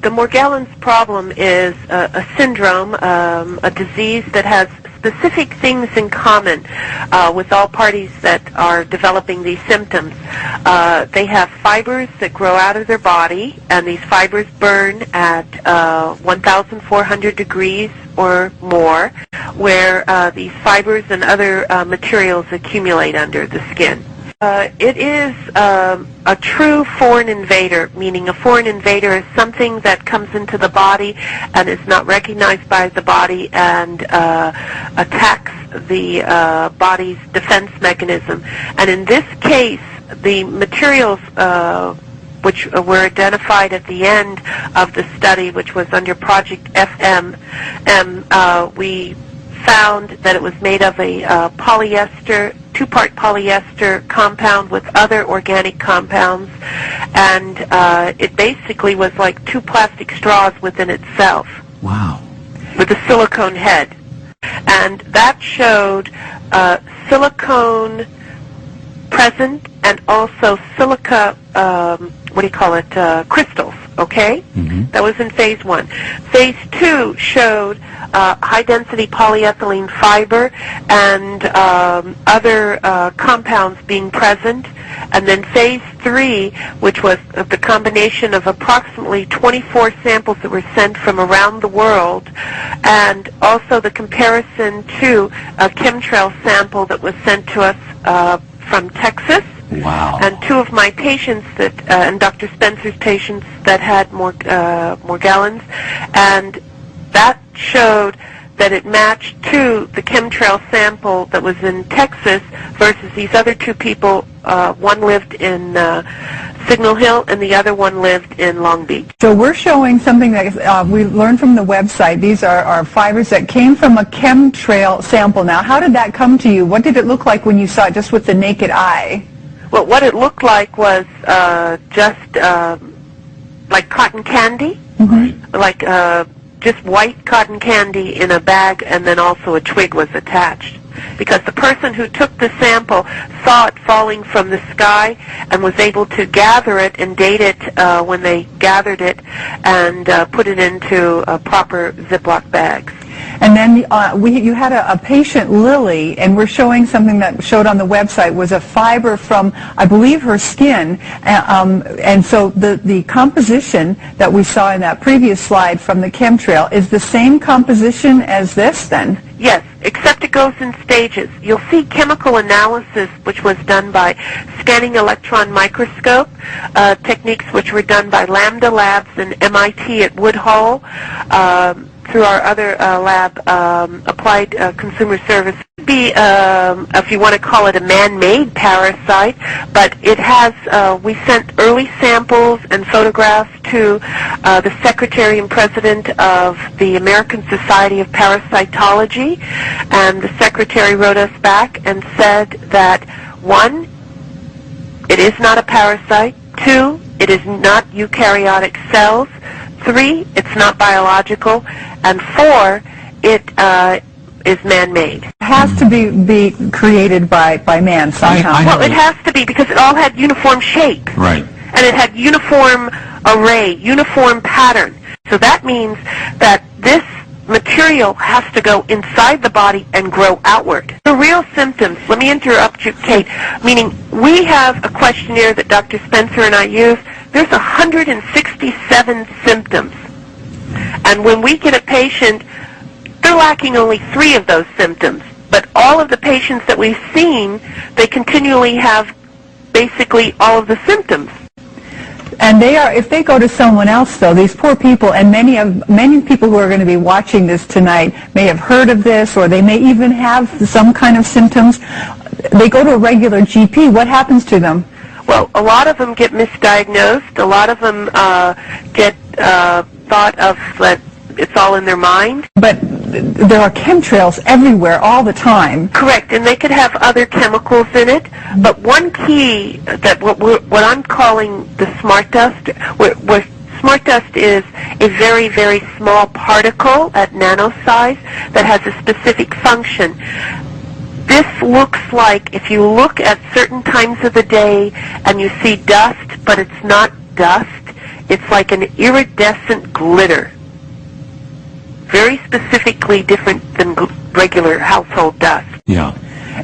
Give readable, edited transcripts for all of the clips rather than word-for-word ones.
The Morgellons problem is a syndrome, a disease that has specific things in common with all parties that are developing these symptoms. They have fibers that grow out of their body, and these fibers burn at 1,400 degrees or more, where these fibers and other materials accumulate under the skin. It is a true foreign invader, meaning a foreign invader is something that comes into the body and is not recognized by the body and attacks the body's defense mechanism. And in this case, the materials which were identified at the end of the study, which was under Project FM, we found that it was made of a polyester, two-part polyester compound with other organic compounds, and it basically was like two plastic straws within itself. Wow. With a silicone head. And that showed silicone present and also silica, crystals, okay? Mm-hmm. That was in phase 1. Phase 2 showed high-density polyethylene fiber and other compounds being present. And then phase 3, which was the combination of approximately 24 samples that were sent from around the world, and also the comparison to a chemtrail sample that was sent to us from Texas. Wow. And two of my patients that, and Dr. Spencer's patients that had Morgellons, and that showed that it matched to the chemtrail sample that was in Texas versus these other two people. One lived in Signal Hill and the other one lived in Long Beach. So we're showing something that we learned from the website. These are fibers that came from a chemtrail sample. Now, how did that come to you? What did it look like when you saw it just with the naked eye? Well, what it looked like was just like cotton candy, mm-hmm. like just white cotton candy in a bag, and then also a twig was attached. Because the person who took the sample saw it falling from the sky and was able to gather it and date it when they gathered it and put it into proper Ziploc bags. And then you had a patient, Lily, and we're showing something that showed on the website was a fiber from, I believe, her skin. And so the composition that we saw in that previous slide from the chemtrail is the same composition as this, then? Yes, except it goes in stages. You'll see chemical analysis, which was done by scanning electron microscope, techniques which were done by Lambda Labs and MIT at Woodhull, through our other lab, Applied Consumer Service. It could be, if you want to call it a man-made parasite, but it has, we sent early samples and photographs to the Secretary and President of the American Society of Parasitology, and the Secretary wrote us back and said that, 1, it is not a parasite, 2, it is not eukaryotic cells, 3, it's not biological, and 4, it is man-made. It has to be created by man somehow. Well, it has to be because it all had uniform shape. Right. And it had uniform array, uniform pattern. So that means that this material has to go inside the body and grow outward. The real symptoms, let me interrupt you, Kate, meaning we have a questionnaire that Dr. Spencer and I use. There's 167 symptoms. And when we get a patient, they're lacking only 3 of those symptoms. But all of the patients that we've seen, they continually have basically all of the symptoms. And they are, if they go to someone else, though, these poor people, and many people who are going to be watching this tonight may have heard of this, or they may even have some kind of symptoms. They go to a regular GP. What happens to them? Well, a lot of them get misdiagnosed. A lot of them get thought of that it's all in their mind. But there are chemtrails everywhere all the time. Correct, and they could have other chemicals in it. But one key that what I'm calling the smart dust, where smart dust is a very, very small particle at nano size that has a specific function. This looks like, if you look at certain times of the day and you see dust, but it's not dust, It's like an iridescent glitter, very specifically different than regular household dust. Yeah.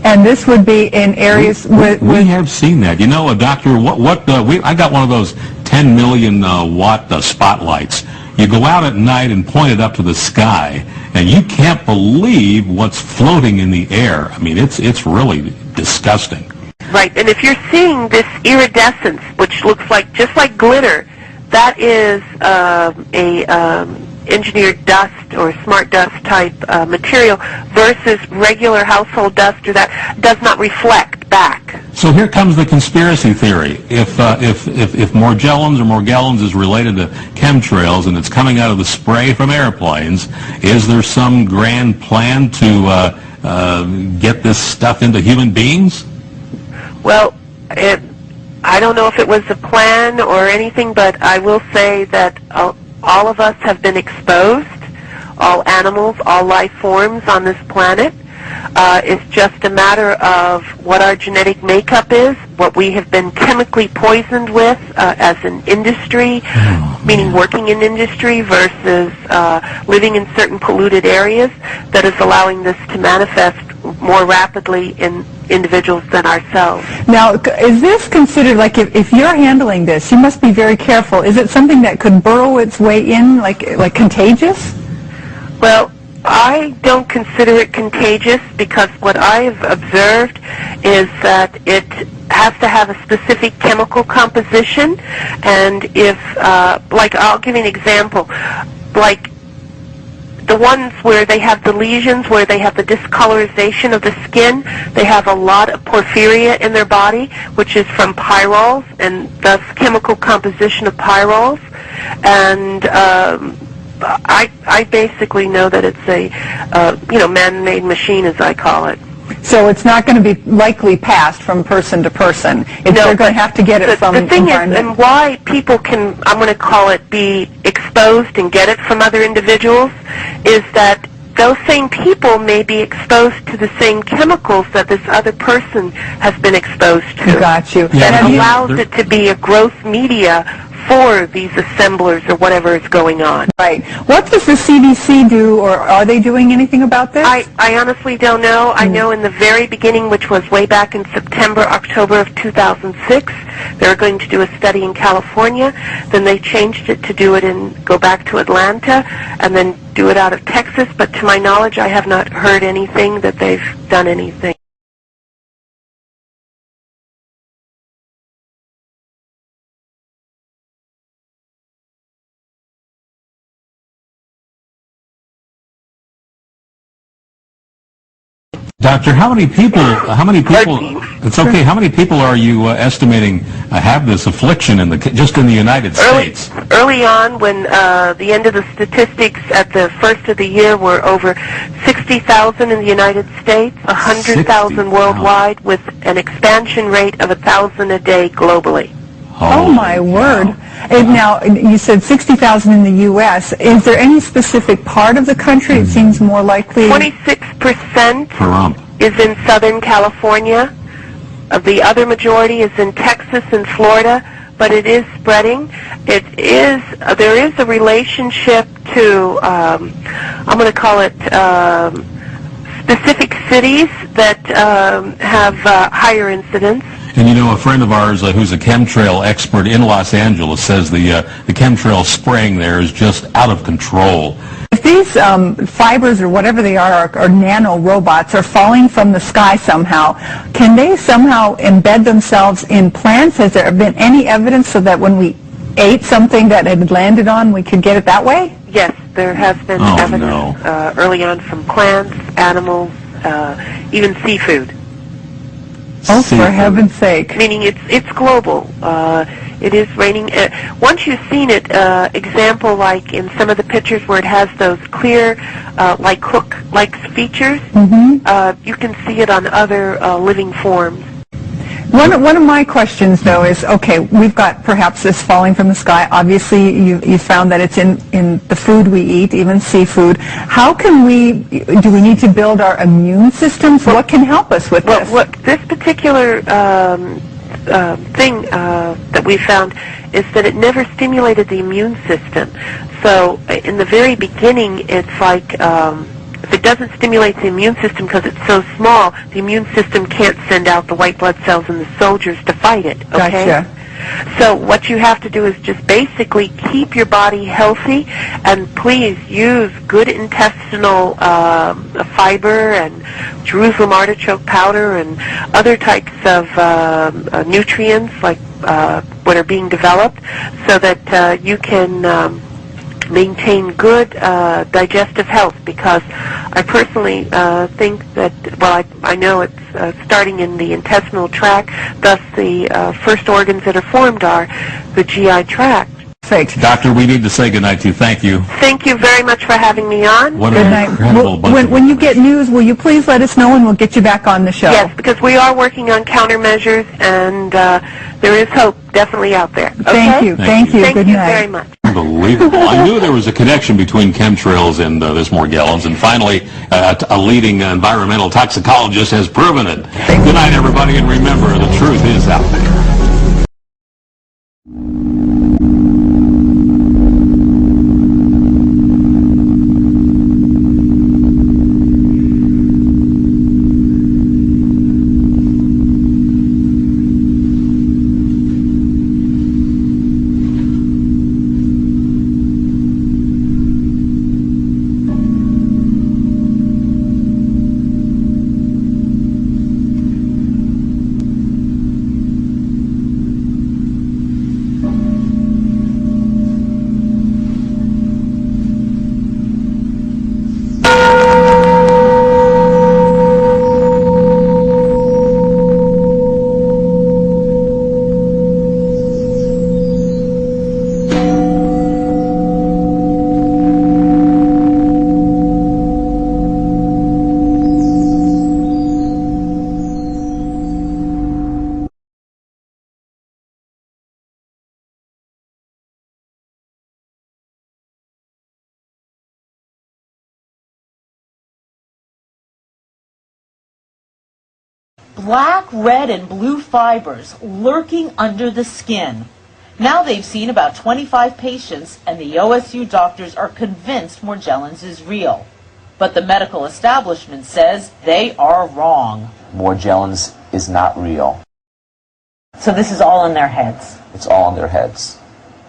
And this would be in areas we have seen that. You know, Doctor, I got one of those 10 million watt spotlights. You go out at night and point it up to the sky, and you can't believe what's floating in the air. I mean, it's really disgusting. Right, and if you're seeing this iridescence, which looks like just like glitter, that is engineered dust or smart dust type material versus regular household dust, or that does not reflect back. So here comes the conspiracy theory. If Morgellons is related to chemtrails and it's coming out of the spray from airplanes, is there some grand plan to get this stuff into human beings? Well, I don't know if it was a plan or anything, but I will say that all of us have been exposed, all animals, all life forms on this planet. It's just a matter of what our genetic makeup is, what we have been chemically poisoned with as an industry, meaning working in industry versus living in certain polluted areas, that is allowing this to manifest more rapidly in individuals than ourselves. Now, is this considered, like, if you're handling this, you must be very careful. Is it something that could burrow its way in, like contagious? Well, I don't consider it contagious because what I've observed is that it has to have a specific chemical composition, and if, like, I'll give you an example, like the ones where they have the lesions, where they have the discolorization of the skin, they have a lot of porphyria in their body, which is from pyrols, and thus chemical composition of pyrols. And I basically know that it's a man-made machine, as I call it. So it's not going to be likely passed from person to person. They're going to have to get it from the thing environment. is, and why people can, I'm going to call it, be exposed and get it from other individuals, is that those same people may be exposed to the same chemicals that this other person has been exposed to. Got you. And it allows it to be a growth media for these assemblers or whatever is going on. Right. What does the CDC do, or are they doing anything about this? I honestly don't know. I know in the very beginning, which was way back in September, October of 2006, they were going to do a study in California. Then they changed it to do it go back to Atlanta, and then do it out of Texas. But to my knowledge, I have not heard anything that they've done anything. Doctor, how many people, it's okay, how many people are you estimating have this affliction just in the United States? Early on, when the end of the statistics at the first of the year were over 60,000 in the United States, 100,000 worldwide, with an expansion rate of 1,000 a day globally. Oh, my word. And now, you said 60,000 in the U.S. Is there any specific part of the country it seems more likely? 26% is in Southern California. The other majority is in Texas and Florida, but it is spreading. There is a relationship to, I'm going to call it, specific cities that have higher incidence. And you know, a friend of ours who's a chemtrail expert in Los Angeles says the chemtrail spraying there is just out of control. If these fibers or whatever they are, or nano robots, are falling from the sky somehow, can they somehow embed themselves in plants? Has there been any evidence so that when we ate something that had landed on, we could get it that way? Yes, there has been evidence early on from plants, animals, even seafood. Oh, for heaven's sake. Meaning it's global. It is raining. Once you've seen it, example like in some of the pictures where it has those clear, like hook-like features, you can see it on other living forms. One of my questions, though, is, okay, we've got perhaps this falling from the sky. Obviously, you found that it's in the food we eat, even seafood. How can do we need to build our immune systems? What can help us with this? This particular thing that we found is that it never stimulated the immune system. So in the very beginning, it's like if it doesn't stimulate the immune system because it's so small, the immune system can't send out the white blood cells in the soldiers to fight it. Okay? Gotcha. So what you have to do is just basically keep your body healthy, and please use good intestinal fiber and Jerusalem artichoke powder and other types of nutrients like what are being developed, so that you can maintain good digestive health, because I personally think that, well, I know it's starting in the intestinal tract, thus the first organs that are formed are the GI tract. Perfect. Doctor, we need to say goodnight to you. Thank you. Thank you very much for having me on. What Good an night. incredible bunch of When you get news, will you please let us know, and we'll get you back on the show? Yes, because we are working on countermeasures, and there is hope definitely out there. Okay? Thank you. Thank you. Thank Good you night. very much. Unbelievable. I knew there was a connection between chemtrails and this Morgellons, and finally a leading environmental toxicologist has proven it. Good night, everybody, and remember, the truth is out there. Black, red, and blue fibers lurking under the skin. Now they've seen about 25 patients, and the OSU doctors are convinced Morgellons is real. But the medical establishment says they are wrong. Morgellons is not real. So this is all in their heads. It's all in their heads.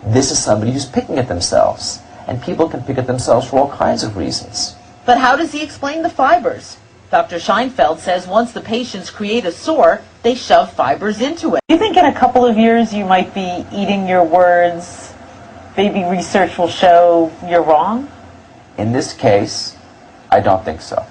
This is somebody who's picking at themselves, and people can pick at themselves for all kinds of reasons. But how does he explain the fibers? Dr. Scheinfeld says once the patients create a sore, they shove fibers into it. Do you think in a couple of years you might be eating your words? Maybe research will show you're wrong? In this case, I don't think so.